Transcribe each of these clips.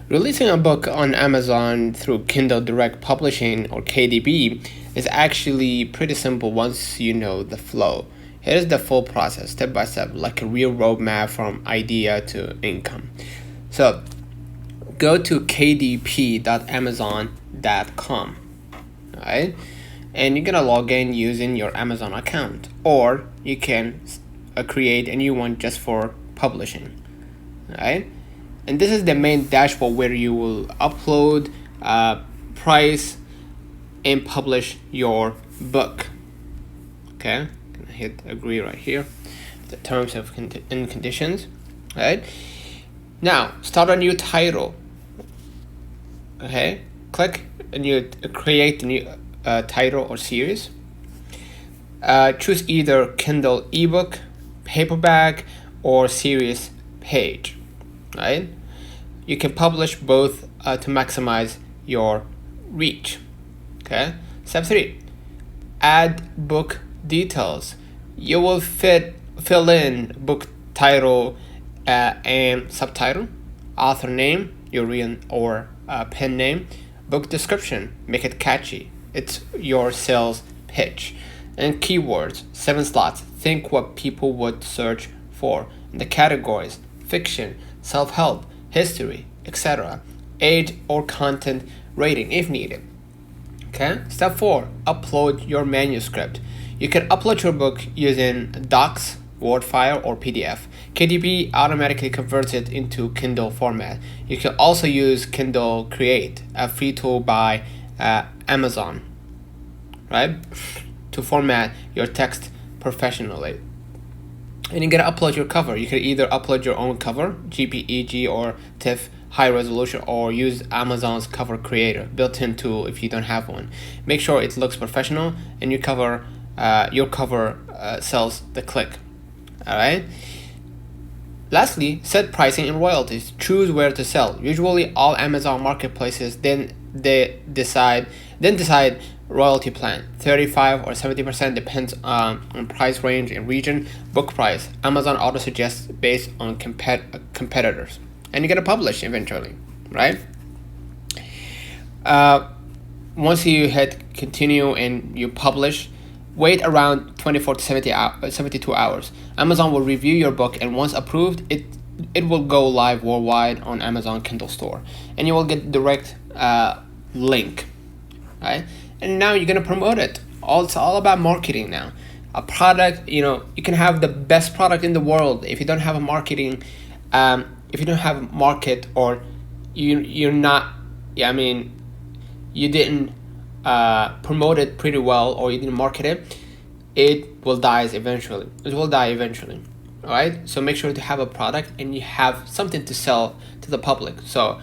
Releasing a book on Amazon through Kindle Direct Publishing or KDP is actually pretty simple once you know the flow. Here's the full process, step by step, like a real roadmap from idea to income. So go to kdp.amazon.com, right? And you're gonna log in using your Amazon account, or you can create a new one just for publishing, right? And this is the main dashboard where you will upload, price, and publish your book. Okay, I'm gonna hit agree right here. The terms and conditions. Right now, start a new title. Okay, click and you create a new title or series. Choose either Kindle ebook, paperback, or series page. Right, you can publish both to maximize your reach. Okay, step 3, add book details. You will fill in book title and subtitle, author name, your real or pen name, book description, make it catchy. It's your sales pitch. And keywords, 7 slots. Think what people would search for in the categories: fiction, self-help, history, etc. Age or content rating if needed. Okay. Step 4, upload your manuscript. You can upload your book using Docs, Word file, or PDF. KDP automatically converts it into Kindle format. You can also use Kindle Create, a free tool by Amazon, right, to format your text professionally. And you're gonna upload your cover. You can either upload your own cover, JPEG or TIFF, high resolution, or use Amazon's cover creator built-in tool if you don't have one. Make sure it looks professional and your cover sells the click. All right. Lastly, set pricing and royalties. Choose where to sell. Usually, all Amazon marketplaces then decide royalty plan. 35 or 70% depends on price range and region. Book price. Amazon auto suggests based on competitors, and you're gonna publish eventually, right? Once you hit continue and you publish, wait around 24 to 72 hours. Amazon will review your book, and once approved, it will go live worldwide on Amazon Kindle store, and you will get direct link, right? And now you're gonna promote it. It's all about marketing now. A product, you can have the best product in the world if you don't have a marketing, if you don't have a market, or you're not, you didn't promote it pretty well, or you didn't market it, it will die eventually. All right. So make sure to have a product and you have something to sell to the public. So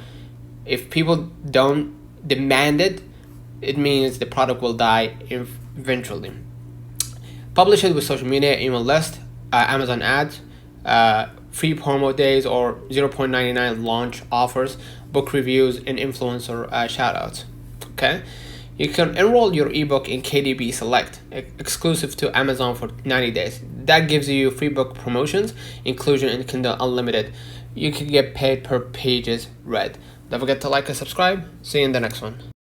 if people don't demand it, it means the product will die eventually. Publish it with social media, email list, Amazon ads, free promo days or 0.99 launch offers, book reviews, and influencer shoutouts. Okay. You can enroll your ebook in KDP Select, exclusive to Amazon for 90 days. That gives you free book promotions, inclusion in Kindle Unlimited. You can get paid per pages read. Don't forget to like and subscribe. See you in the next one.